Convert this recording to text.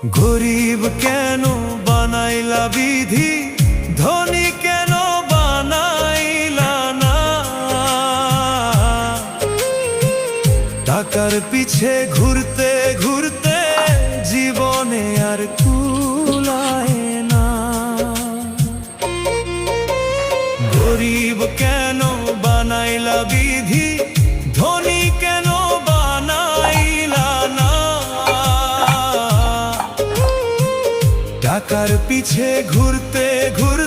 গরিব কেন বানাইলা বিধি, ধনী কেন বানাইলা না? টাকার পিছে ঘুরতে ঘুরতে জীবনে আর কুলায় না। গরিব কেন বানাইলা বিধি, ধনী কেন বানাইলা না? টাকার পিছে ঘুরতে ঘুরতে